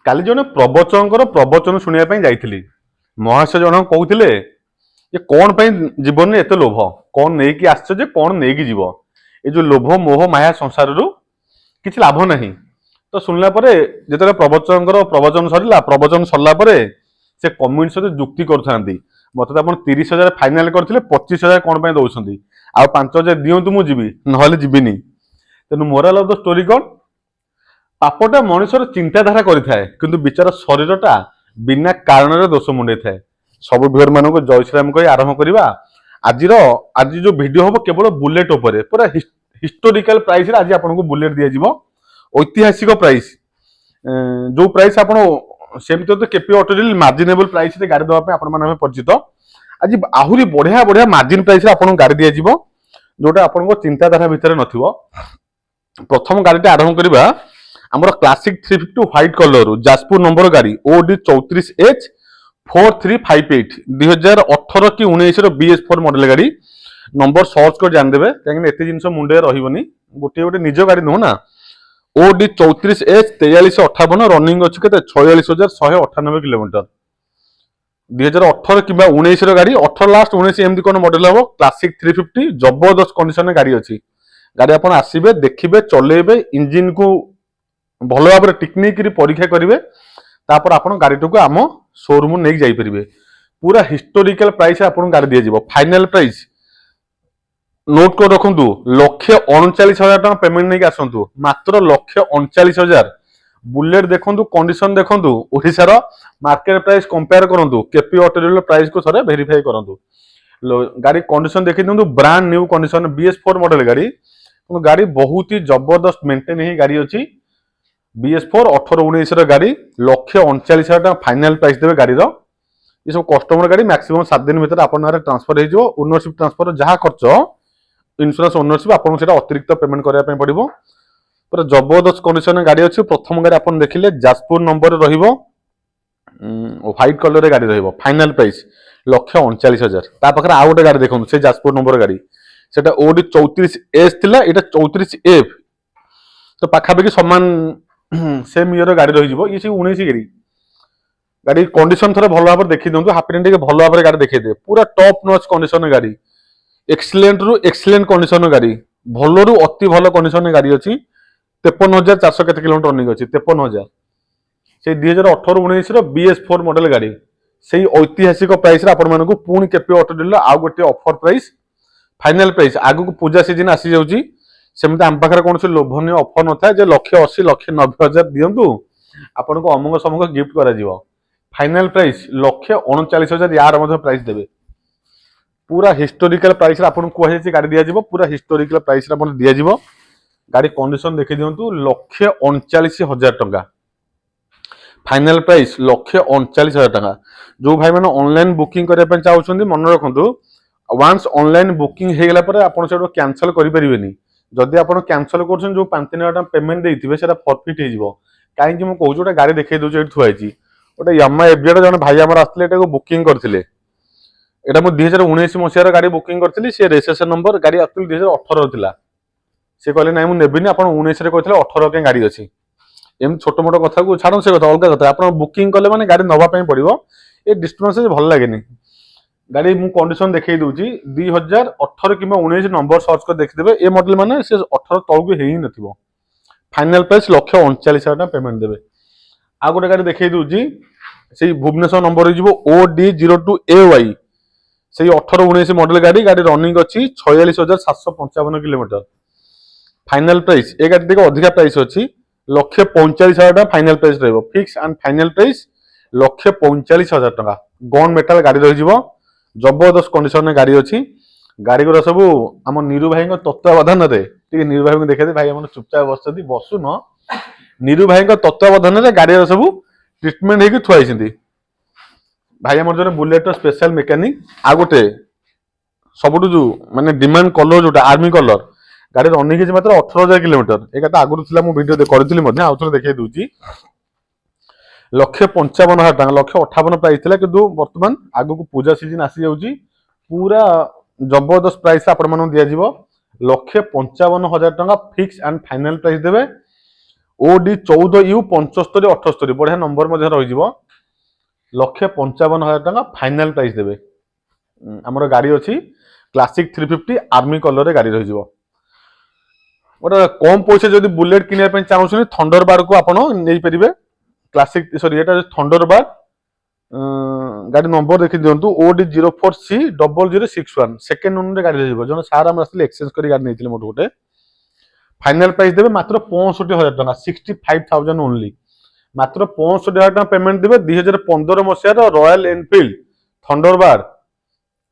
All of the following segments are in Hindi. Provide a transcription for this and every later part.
काली जने प्रवचनकर प्रवचन शुणा जाइली महाशय जन कहते जे कौन जीवन में एत लोभ कौन नहीं आस कौन नहीं जीव ये जो लोभ मोह माया संसार किसी लाभ नहीं। तो शुणला जो प्रवचनकर प्रवचन सरला प्रवचन सरला से कम्युनिस्ट सहित जुक्ति कर मत आप 30,000 फाइनाल करते 25,000 कौन दौरान आ 5,000 दिंतु मुझे ना जीविनी। तेणु मोराल ऑफ द स्टोरी कौन पापटा मनुष्यर चिंताधारा करें कि विचार शरीरटा बिना कारण दोष मुंडे थाए। सब भिवर मानक जय श्रीराम कही आरंभ करवा। आज जो वीडियो हम केवल बुलेट उपर पूरा हिस्टोरिकल प्राइस आज आपको बुलेट दिज्व ऐतिहासिक प्राइस जो प्राइस आप सेमती तो केपी ऑटो डील मार्जिनेबल प्राइस गाड़ी देवाई आप परिचित। आज आहरी बढ़िया बढ़िया मार्जिन प्राइस आपको गाड़ी दिज्व जोटा आपको चिंताधारा भितर न। प्रथम गाड़ी आरंभ करवा आमर classic 350 white colour Jajpur number गाड़ी OD 34H 4358 2018 कि 19 BS4 मॉडल गाड़ी नंबर सर्च कर जानदेवे कहीं एत जिन मुंडे रही गोटे गोटे निज गाड़ी नुह ना। OD 34H 4358 रनिंग अच्छी के 46,198 किलोमीटर 2018 कि 19 गाड़ी 18 लास्ट 19 एमती कौन मॉडल हम क्लासिक 350 जबरदस्त कंडीशन गाड़ी अच्छी। गाड़ी आप आसबे देखिए चलेबे इंजिन को भल भाव टेक्निक परीक्षा करेंगे तापर आप गाड़ी को आम शोरूम नहीं जापरेंगे। पूरा हिस्टोरिकल प्राइस आपको गाड़ी दिज्व फाइनाल प्राइस नोट कर रखु 1,39,000 टका पेमेंट नहीं आसतु मात्र 1,39,000 बुलेट देखु कंडीशन देखु ओडिशार मार्केट प्राइस कंपेयर करूँ केपी ऑटो डीलर प्राइस को थोड़े वेरीफाई करूँ। गाड़ी कंडीशन देखी दिखाँ brand new condition BS4 model गाड़ी गाड़ी बहुत ही जबरदस्त मेंटेन ही गाड़ी अच्छी। BS4 18-19 गाड़ी 1,39,000 टका फाइनाल प्राइस देवे गाड़ी ये सब कस्टमर गाड़ी मैक्सिमम 7 दिन भीतर आप ट्रांसफर हो ओनरशिप ट्रांसफर जहाँ खर्च इन्शुरांस ओनरशिप आपको अतिरिक्त पेमेंट करने पड़ो। पूरा जबरदस्त कंडीशन गाड़ी अच्छी। प्रथम गाड़ी आप देखिले जाजपुर नंबर व्हाइट कलर गाड़ी फाइनाल प्राइस 1,39,000 पाखे आउ गोटे गाड़ी देखो से जाजपुर नंबर गाड़ी से OD 34H थिला एटा 34F तो पाखापाखि सामान सेम ईयर गाड़ी रही ये 19 गाड़ी गाड़ी कंडीशन थोड़े भल भाव देखी दिखाँ हाफ टे भल भाव गाड़ी देखिए दे पूरा टॉप नॉच कंडीशन गाड़ी एक्सीलेंट रु एक्सीलेंट कंडीशन गाड़ी भल रु अति भल कंडीशन गाड़ी अच्छी 53,400 केते किलोमीटर रनिंग अच्छी 53,000 से 2018-19 BS4 मॉडल गाड़ी से ऐतिहासिक प्राइस आपको पुणी केपी ऑटो डीलर आउ गोटे ऑफर प्राइस फाइनाल प्राइस आगु को पूजा सीजन आसी जाऊँगी सेमती आम पाखे कौन लोभनीय ऑफर न था 1,80,000 1,90,000 दिंतु आपको अमुक समूक गिफ्ट कर फाइनाल प्राइस 1,39,000 यार प्राइस देवे। पूरा हिस्टोरिकल प्राइस आपको कहुई गाड़ी दिज्व पूरा हिस्टोरिकल प्राइस दिज्व। गाड़ी कंडीशन देखी दिंतु 1,39,000 टका फाइनाल प्राइस 1,39,000 टका। जो भाई मैंने ऑनलाइन बुकिंग करने चाहते मन रखु वन्स ऑनलाइन बुकिंग हो गला आप कैंसल करें जदि आप कैंसल कर 5,000 पेमेंट देते हैं फॉरफिट हो कहीं मुझे कहूँ गोटे गाड़ी देखिए दूसरी थुआई गोटे यामा एफजेड जन भाई आम आसते बुकिंग करते यहाँ मुझे 2019 मसीहार गाड़ी बुकिंग करी सी रेजिस्ट्रेशन नंबर गाड़ी एक्चुअली 2018 था सी कहले ना मुझे नेबिनी आप 19 कहते 18 के गाड़ी अच्छी एम छोट मोट कथा को छाड़ से कथा अलग कथा आप बुकिंग कले मैंने गाड़ी नवाई पड़ो ये डिस्टेंस भल लगे गाड़ी मु कंडीशन देखई दूची 2018 कि 19 नंबर सर्च कर देखिदेवे ए मॉडल माने से 18 तलक ही नथिबो फाइनल प्राइस 1,39,000 टका पेमेंट देवे। आ गोटे गाड़ी देखई दूची से भुवनेश्वर नंबर हो OD 02AY से 18-19 मॉडल गाड़ी गाड़ी रनिंग अच्छी 46,755 किलोमीटर फाइनल प्राइस ए गाड़ी देखो अधिका प्राइस अच्छी 1,45,000 टका फाइनल प्राइस रहिबो फिक्स एंड फाइनल प्राइस 1,45,000 टका गन मेटाल गाड़ी रही जबरदस्त कंडीशन गाड़ी अच्छी। गाड़ी गुरा सब आम नीरू भाई तत्वावधान नीरू भाई को देखा भाई आम चुपचाप बसुन नीरू भाई तत्वावधान गाड़ी सब ट्रिटमेंट होगी थुआई भाई आम जो बुलेट स्पेशल मेकानिक आ गोटे सब जो माने डिमांड कलर जो आर्मी कलर गाड़ी रनिंग मात्र 18,000 किलोमीटर एक आगुरी वीडियो करी आउ थे देखिए दूसरी 1,55,000 टका 1,58,000 प्राइस था कि बर्तमान आगु को पूजा सीजन आसी जाऊँगी पूरा जबरदस्त प्राइस आपण दिज्व 1,55,000 टका फिक्स एंड फाइनाल प्राइस देवे। OD 14U 7578 बढ़िया नंबर मध्य रही 1,55,000 टका फाइनाल प्राइस देवे आमर गाड़ी अच्छी क्लासिक 350 आर्मी कलर रे गाड़ी रही गोटे कम पैसा जब बुलेट किनाई चाहूँ थंडरबार्ड को आप नहीं पारे क्लासिक सॉरी ये थंडरबार्ड गाड़ी नंबर देखी दिंतु OD 04C0061 सेकेंड ओनर गाड़ी रही जो सार आम आसते एक्सचेंज कर गाड़ी नहीं मोटे गोटे फाइनाल प्राइस देवे मात्र 65,000 टका 65,000 ओनली मात्र 65,000 टका पेमेंट देवे 2015 मसीहार रॉयल एनफिल्ड थंडरबार्ड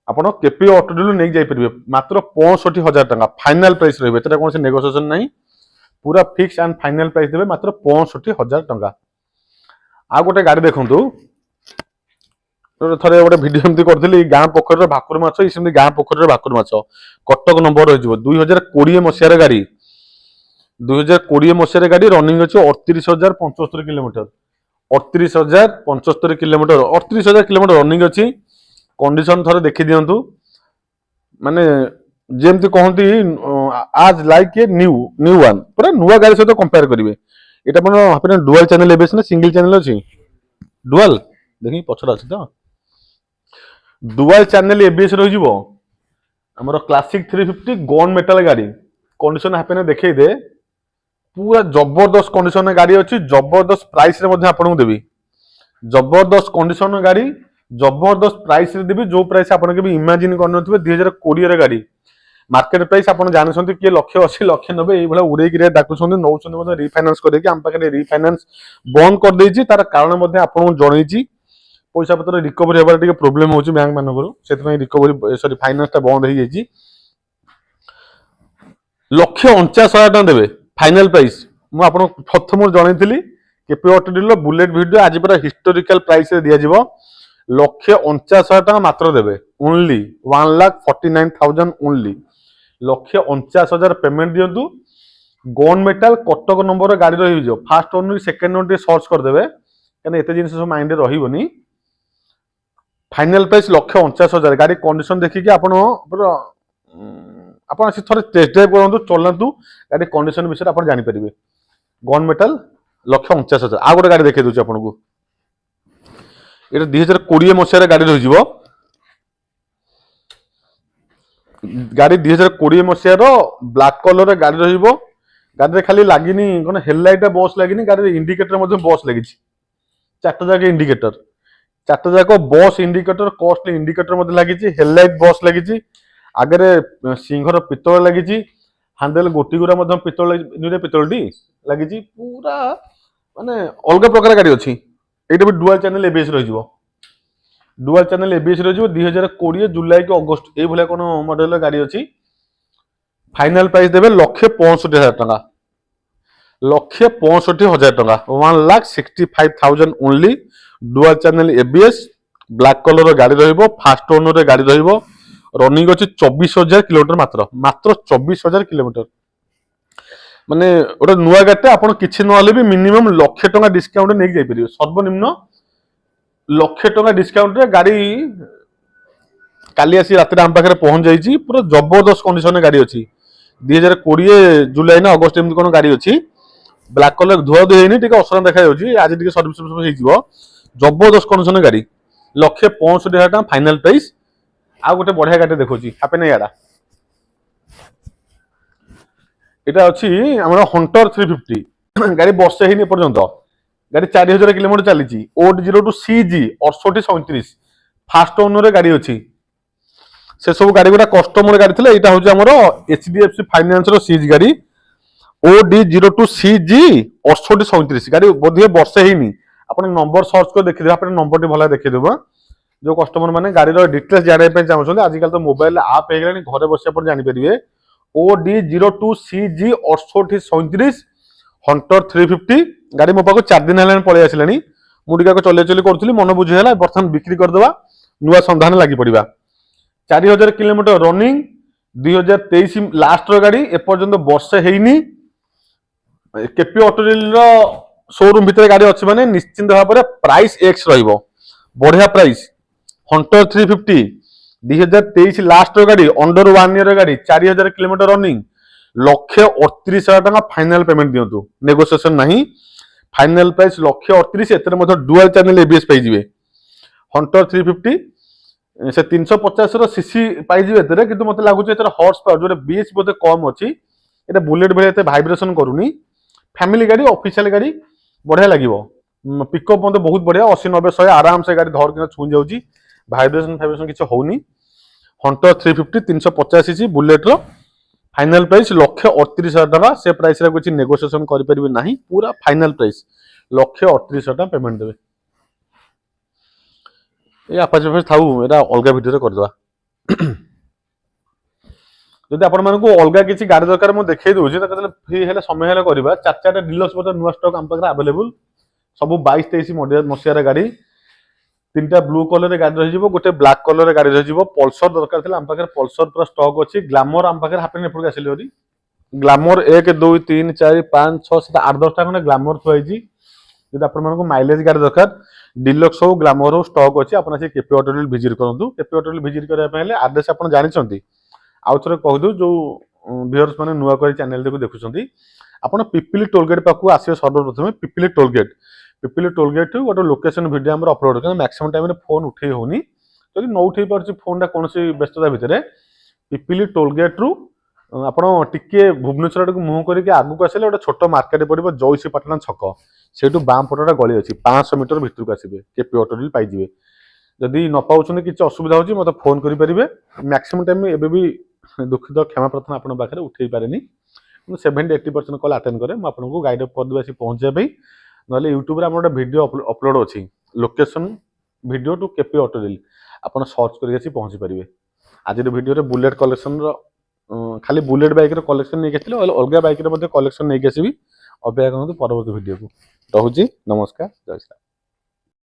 आपड़ केपी ऑटो डीलर नहीं जापर मात्र 65,000 टका फाइनाल प्राइस रही है कौन नेगोसिएशन नहीं पूरा फिक्स एंड फाइनाल प्राइस देवे मात्र 65,000 टका आ गोटे गाड़ी देखूँ थे गोटे भिडियो एमती करी गाँ पोखर भाकुर माछ ये गाँ पोखर भाकुर माछ कटक नंबर रही 2020 मसीहार गाड़ी 2020 मसीहार गाड़ी रनिंग अच्छे 38,075 किलोमीटर 38,075 किलोमीटर 38,000 किलोमीटर रनिंग अच्छी कंडीशन थोड़े देखी दिंतु माने जेमती कहती आज लाइक ए न्यू वन पूरा नुआ गाड़ी सहित कंपेयर करेंगे यहाँ डुअल चैनल एबीएस ना सिंगल चैनल अच्छी डुअल देखी पछर अच्छी तो डुअल चैनल एबीएस रही आमर क्लासिक 350 गन मेटल गाड़ी कंडीशन हापे देखई दे पूरा जबरदस्त कंडीशन गाड़ी अच्छी जबरदस्त प्राइस रे आपको देवी जबरदस्त कंडीशन गाड़ी जबरदस्त प्राइस रे देवी जो प्राइस आप इमेजिन कर 2020 गाड़ी मार्केट प्राइस आप जानते किए 180 190 ये उड़े रेट डाकुंट नौ रिफाइनान्स करके रिफाइनान्स बंद कर देछि तार कारण आपको जनई पैसा पत्र रिकवरी होबार टिके प्रोब्लेम होछि बैंक मानकर से रिकवरी सॉरी फाइनान्स टा बंद हो जाइछि 1,49,000 टका देवे फाइनाल प्राइस मु आपन प्रथम जनईली KP auto dealer bullet video आज पूरा हिस्टोरिकल प्राइस रे दिया जिवो 1,49,000 टका मात्र देवे ओनली 1,49,000 ओनली 1,49,000 पेमेंट दिंतु गन मेटाल कटक नंबर गाड़ी रही first owner second owner search करदे कहीं एत जिन सब माइंड रही फाइनाल प्राइस 1,49,000 गाड़ी कंडीशन देखिए आप थे टेस्ट ड्राइव करूँ चलातु गाड़ी कंडीशन विषय आप जानीपर गन मेटाल 1,49,000 आ गोटे गाड़ी देखी दूसरी आपको ये 2020 मसीहार गाड़ी रही गाड़ी 2020 मसीहार ब्लैक कलर गाड़ी रही गाड़ी खाली लगी कौन हेडलाइट बस लगी गाड़ी इंडिकेटर बस लगी चार्टा जाक इंडिकेटर चार्टा जाक बस इंडिकेटर कॉस्टली इंडिकेटर लगी हेडलाइट बस लगी आगे सिंहर पितल लगी हांडेल गोटी गुरा पितल पितलटी लगी पूरा माने अलग प्रकार गाड़ी अच्छी ये भी डुअल चैनल एबीएस रही डुअल चैनल एबीएस रही 2020 जुलाई कि अगस्त ये भाया कौन मॉडल गाड़ी अच्छी फाइनाल प्राइस देवे 1,65,000 टका 1,65,000 टका 1,65,000 only dual channel ABS black colour गाड़ी रही फास्ट ओनर गाड़ी रही रनिंग अच्छी 24,000 किलोमीटर मात्र मात्र 24,000 किलोमीटर माने गोटे नुआ गाड़ी आप किसी ना भी मिनिमम 1,00,000 टका डिस्काउंट नहीं जापर सर्वनिम्न 1,00,000 टका डिस्काउंट रे गाड़ी काली आसी रात आम पाखे पहुंच जाइए पूरा जबरदस्त कंडीशन गाड़ी अच्छी 2020 जुलाई ना अगस्त एमती कौन गाड़ी अच्छी ब्लैक कलर धुआ धुई होनी असना देखा आज सर्विस जबरदस्त कंडीशन गाड़ी 1,65,000 टका फाइनाल प्राइस आ गोटे बढ़िया गाड़ी देखो हापे नहीं यार এটা ଅଛି ଆମର ହଣ୍ଟର 350 ଗାଡ଼ି ବର୍ଷେ ହେଇନି ପର୍ଯ୍ୟନ୍ତ ଗାଡ଼ି 4,000 କିଲୋମିଟର ଚାଲିଛି OD 02 CG 6837 ଫାଷ୍ଟ ଓନର ଗାଡ଼ି ଅଛି ସେ ସବୁ ଗାଡ଼ି ଗୁଡ଼ା କଷ୍ଟମର ଗାଡ଼ି ଥିଲା ଏଇଟା ହଉଛି ଆମର HDFC ଫାଇନାନ୍ସ ର CG ଗାଡ଼ି OD 02 CG 6837 ଗାଡ଼ି ବୋଧେ ବର୍ଷେ ହେଇନି ଆପଣ ନମ୍ବର ସର୍ଚ୍ଚ କରି ଦେଖିଦେବେ ଆପଣ ନମ୍ବରଟି ଭଲ ଦେଖିଦେବ जो कस्टमर माने गाड़ी रो डिटेल्स जाने पे चाहछन आजकल तो मोबाइल ऐप हे गलानी घरे बसिया पर जानि परिबे OD 02 CG 6837 हंटर 350 गाड़ी मो पाको 4 दिन हलान पळे आसिलानी मुडिका को चले चले करथुली मन बुझे हला बर्तन बिक्री कर देबा नुवा संधान लागि पड़िबा 4,000 किलोमीटर रनिंग 2023 लास्ट रो गाड़ी ए पर्यंत वर्ष हेइनी केपी ऑटो डीलर रो शोरूम भीतर गाड़ी अछि माने निश्चिंत भाव पर प्राइस एक्स रहइबो बढ़िया प्राइस हंटर 350 2023 लास्ट रो गाड़ी अंडर 1 ईयर गाड़ी 4,000 किलोमीटर रनिंग £1,38,000 फाइनाल पेमेंट दिंतु नेगोशिएशन नहीं फाइनाल प्राइस 1,38,000 एतर मध्य डुअल चैनल एबीएस पाइजिवे हंटर 350 से 350 रो सीसी पाइजिवे एतरे किंतु मते लागुचे एतर हॉर्स पावर जो बीएच बोते कम अछि एटा बुलेट भले एते वाइब्रेशन करूनी फैमिली गाड़ी ऑफिशियल गाड़ी बढ़िया लागिवो पिकअप मते बहुत बढ़िया 80 90 100 आराम से गाड़ी धर के छुं जाउची वाइब्रेशन किछ होउनी हंटर 350 350 सीसी बुलेट रो फाइनल प्राइस 1,38,000 से प्राइस रे कुछ नेगोशिएशन करि परिबे नाही पूरा फाइनल प्राइस 1,38,000 पेमेंट देबे ए अपाचे फेस थाउ एटा अलगा वीडियो रे कर दवा जदि आपण मानको अलगा किछि गाड़ी दरकार मु देखै दोछि त कतले फ्री हेले समय हेले करबा चार चारटा डीलर्स बता नुवा स्टॉक हम पाखरे अवेलेबल सब 22 23 मसिया गाड़ी तीनटा ब्लू कलर रे गाड़ी रहि जिवो गोटे ब्लैक कलर रे गाड़ी रहि जिवो पल्सर दरकार थिला हम पाखरे पल्सर पूरा स्टॉक अछि ग्लैमर हम पाखरे हापन एपुर आसिले होरी ग्लैमर 1 2 3 4 5 6 7 8 10 टा खने ग्लैमर थुआइजी जदि आपण मानको माइलेज गाड़ी दरकार डिलक्स हो ग्लैमर हो स्टॉक अछि आपण आसी केपी ऑटोरियल विजिट करंतु केपी ऑटोरियल विजिट करिया पहिले एड्रेस आपण जानि छथि आउ थरे कह दउ जो व्यूअर्स माने नुवा करी चैनल देखुछथि आपण पिपिली टोलगेट पाखु आसीबे सर्वप्रथम पिपिली टोलगेट गोटे लोकेशन वीडियो हम अपलोड कर मैक्सिमम टाइम रे फोन उठे होनी जदि न उठे पारछि फोन टा कोनसी व्यस्तता भितरे पिपिली टोलगेट रु आपण टिके भुवनेश्वर को मुह करके आगु को आसिले गोटे छोट मार्केट पड़िबो जयसीपाटना छक सेठु बाम पटटा गली अछि 500 मीटर भितर को आसीबे केपी ऑटोरियल पाइ जिवे जदि न पाउछन किछ असुविधा होछि मते फोन करि परिबे मैक्सिमम टाइम एबे भी दुखित क्षमा प्रार्थना आपण पाखरे उठेई पारेनी 70-80% कॉल अटेंड करे म आपन को गाइड अप कर देबे आसी पहुंच जाबे नले यूट्यूब रे हमर वीडियो अपलोड अछि लोकेशन वीडियो टू केपी ऑटोरियल आपण सर्च करि आसी पहुंची परिबे आज रे वीडियो रे बुलेट कलेक्शन रो खाली बुलेट बाइक रे कलेक्शन नै गेथिले अलगा बाइक रे मध्ये कलेक्शन नै गेसिबी अबे परवर्ती वीडियो को रहूची नमस्कार जय श्री राम।